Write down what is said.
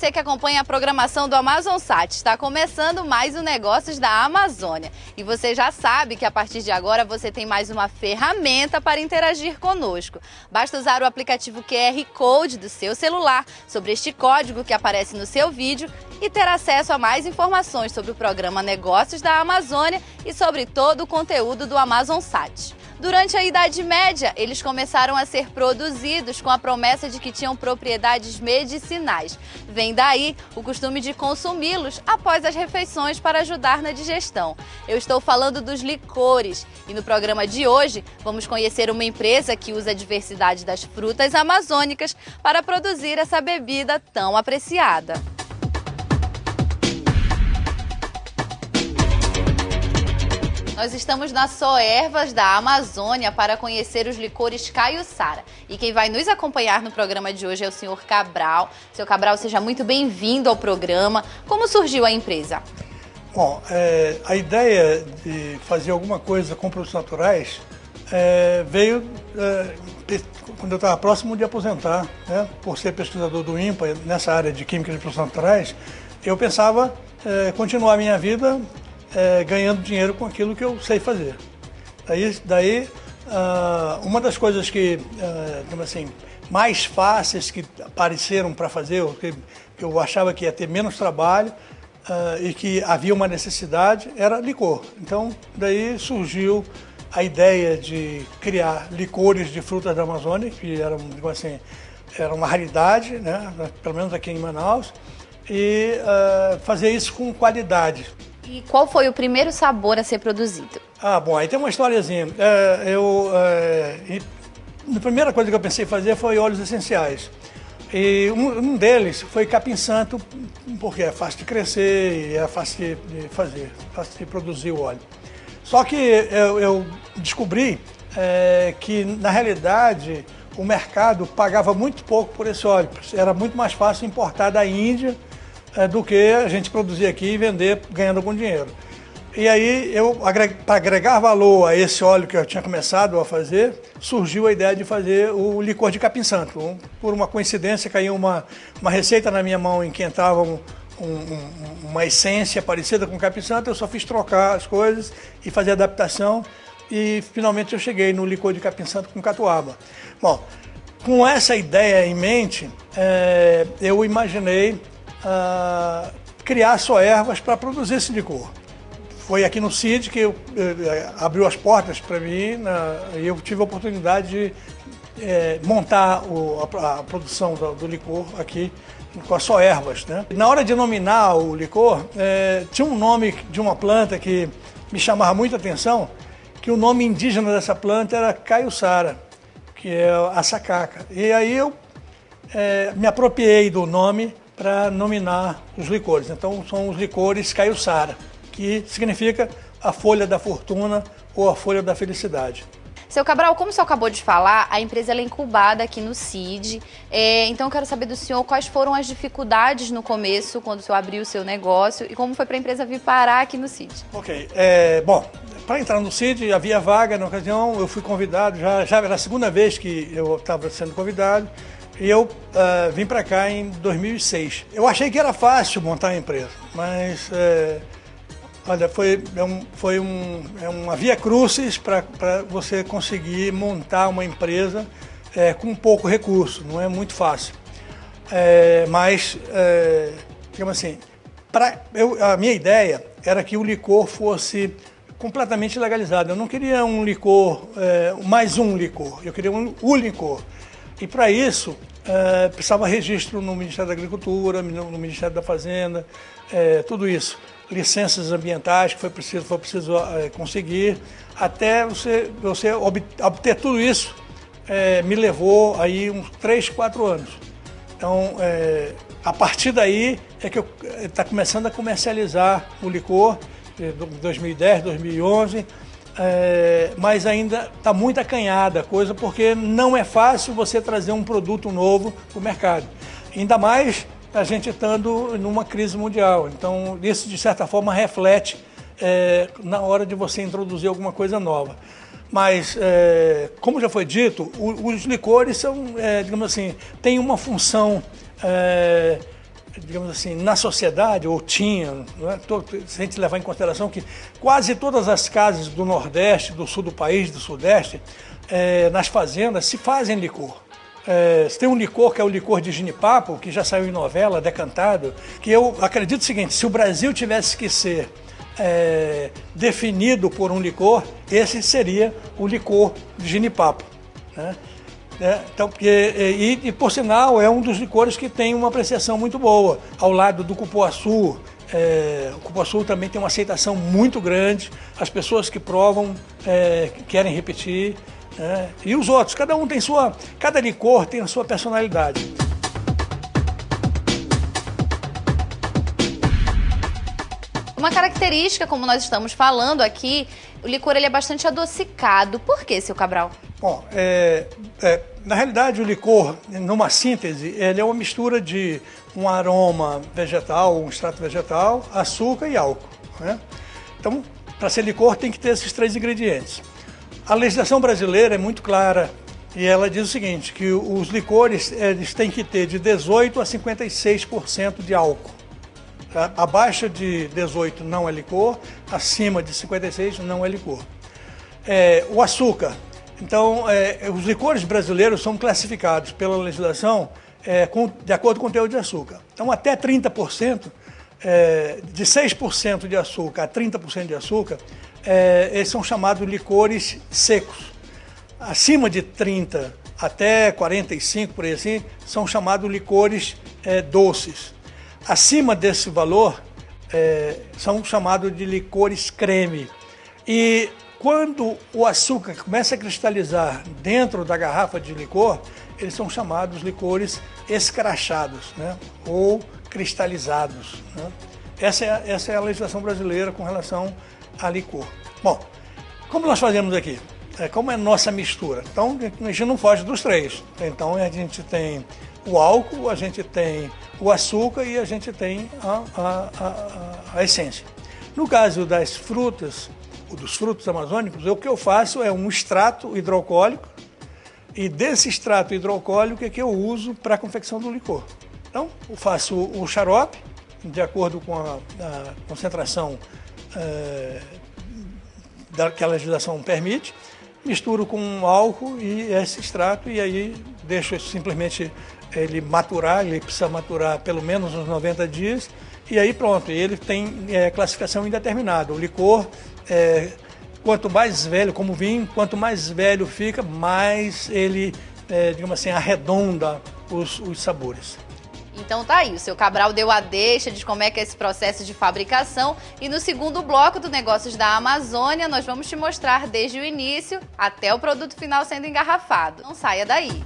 você que acompanha a programação do Amazonsat. Está começando mais o Negócios da Amazônia. E você já sabe que a partir de agora você tem mais uma ferramenta para interagir conosco. Basta usar o aplicativo QR Code do seu celular sobre este código que aparece no seu vídeo e ter acesso a mais informações sobre o programa Negócios da Amazônia e sobre todo o conteúdo do Amazonsat. Durante a Idade Média, eles começaram a ser produzidos com a promessa de que tinham propriedades medicinais. Vem daí o costume de consumi-los após as refeições para ajudar na digestão. Eu estou falando dos licores e no programa de hoje vamos conhecer uma empresa que usa a diversidade das frutas amazônicas para produzir essa bebida tão apreciada. Nós estamos na Soervas da Amazônia para conhecer os licores Caiçara. E quem vai nos acompanhar no programa de hoje é o senhor Cabral. Senhor Cabral, seja muito bem-vindo ao programa. Como surgiu a empresa? Bom, a ideia de fazer alguma coisa com produtos naturais veio quando eu estava próximo de aposentar, né? Por ser pesquisador do INPA nessa área de Química de Produtos Naturais, eu pensava continuar a minha vida ganhando dinheiro com aquilo que eu sei fazer. Daí uma das coisas que, digamos assim, mais fáceis que apareceram para fazer, que eu achava que ia ter menos trabalho e que havia uma necessidade, era licor. Então, daí surgiu a ideia de criar licores de frutas da Amazônia, que eram, digamos assim, era uma raridade, né? Pelo menos aqui em Manaus, e fazer isso com qualidade. E qual foi o primeiro sabor a ser produzido? Bom, aí tem uma historiazinha. A primeira coisa que eu pensei em fazer foi óleos essenciais. E um deles foi capim-santo, porque é fácil de crescer e é fácil de fazer, fácil de produzir o óleo. Só que eu descobri que, na realidade, o mercado pagava muito pouco por esse óleo. Era muito mais fácil importar da Índia do que a gente produzir aqui e vender ganhando algum dinheiro. E aí, para agregar valor a esse óleo que eu tinha começado a fazer, surgiu a ideia de fazer o licor de capim-santo. Por uma coincidência, caiu uma receita na minha mão em que entrava uma essência parecida com capim-santo, eu só fiz trocar as coisas e fazer adaptação e finalmente eu cheguei no licor de capim-santo com catuaba. Bom, com essa ideia em mente, eu imaginei criar Soervas para produzir esse licor. Foi aqui no CID que abriu as portas para mim e eu tive a oportunidade de montar a produção do licor aqui com as Soervas, né? Na hora de nominar o licor, tinha um nome de uma planta que me chamava muita atenção, que o nome indígena dessa planta era Caiçara, que é a sacaca. E aí eu me apropriei do nome para nominar os licores. Então são os licores Caiçara, que significa a folha da fortuna ou a folha da felicidade. Seu Cabral, como o senhor acabou de falar, a empresa é incubada aqui no CID. Então eu quero saber do senhor quais foram as dificuldades no começo, quando o senhor abriu o seu negócio, e como foi para a empresa vir parar aqui no CID. Ok. Bom, para entrar no CID havia vaga na ocasião, eu fui convidado, já era a segunda vez que eu estava sendo convidado, e eu vim para cá em 2006. Eu achei que era fácil montar a empresa, mas olha, uma via crucis para você conseguir montar uma empresa com pouco recurso, não é muito fácil. Mas, digamos assim, a minha ideia era que o licor fosse completamente legalizado. Eu não queria um licor, mais um licor, eu queria o licor. E para isso, precisava registro no Ministério da Agricultura, no Ministério da Fazenda, tudo isso. Licenças ambientais que foi preciso conseguir. Até você obter tudo isso, me levou aí uns 3, 4 anos. Então, a partir daí é que eu está começando a comercializar o licor, 2010, 2011, mas ainda está muito acanhada a coisa, porque não é fácil você trazer um produto novo para o mercado. Ainda mais a gente estando numa crise mundial. Então, isso, de certa forma, reflete na hora de você introduzir alguma coisa nova. Mas, como já foi dito, os licores são, digamos assim, têm uma função digamos assim, na sociedade, ou tinha, não é? Se a gente levar em consideração que quase todas as casas do Nordeste, do Sul do país, do Sudeste, nas fazendas se fazem licor. Você tem um licor que é o licor de jenipapo, que já saiu em novela, decantado, que eu acredito o seguinte: se o Brasil tivesse que ser definido por um licor, esse seria o licor de jenipapo, né? Então, por sinal, é um dos licores que tem uma apreciação muito boa, ao lado do cupuaçu. O cupuaçu também tem uma aceitação muito grande, as pessoas que provam querem repetir, e os outros, cada licor tem a sua personalidade. Uma característica, como nós estamos falando aqui, o licor ele é bastante adocicado. Por quê, seu Cabral? Bom, na realidade o licor, numa síntese, ele é uma mistura de um aroma vegetal, um extrato vegetal, açúcar e álcool, né? Então, para ser licor tem que ter esses 3 ingredientes. A legislação brasileira é muito clara e ela diz o seguinte, que os licores eles têm que ter de 18% a 56% de álcool. Abaixo de 18 não é licor, acima de 56 não é licor. O açúcar. Então, os licores brasileiros são classificados pela legislação de acordo com o teor de açúcar. Então, até 30%, de 6% de açúcar a 30% de açúcar, eles são chamados licores secos. Acima de 30 até 45, por aí assim, são chamados licores doces. Acima desse valor, são chamados de licores creme. E quando o açúcar começa a cristalizar dentro da garrafa de licor, eles são chamados licores escrachados, né? Ou cristalizados, né? Essa é a legislação brasileira com relação a licor. Bom, como nós fazemos aqui? Como é a nossa mistura? Então, a gente não foge dos 3. Então, a gente tem o álcool, a gente tem o açúcar e a gente tem a essência. No caso das frutas, dos frutos amazônicos, o que eu faço é um extrato hidroalcoólico, e desse extrato hidroalcoólico é que eu uso para a confecção do licor. Então, eu faço o xarope, de acordo com a concentração que a legislação permite, misturo com álcool e esse extrato, e aí deixo simplesmente ele maturar, ele precisa maturar pelo menos uns 90 dias, e aí pronto, ele tem classificação indeterminada. O licor, quanto mais velho, como vinho, quanto mais velho fica, mais ele, digamos assim, arredonda os sabores. Então tá aí, o seu Cabral deu a deixa de como é que é esse processo de fabricação, e no segundo bloco do Negócios da Amazônia nós vamos te mostrar desde o início até o produto final sendo engarrafado. Não saia daí!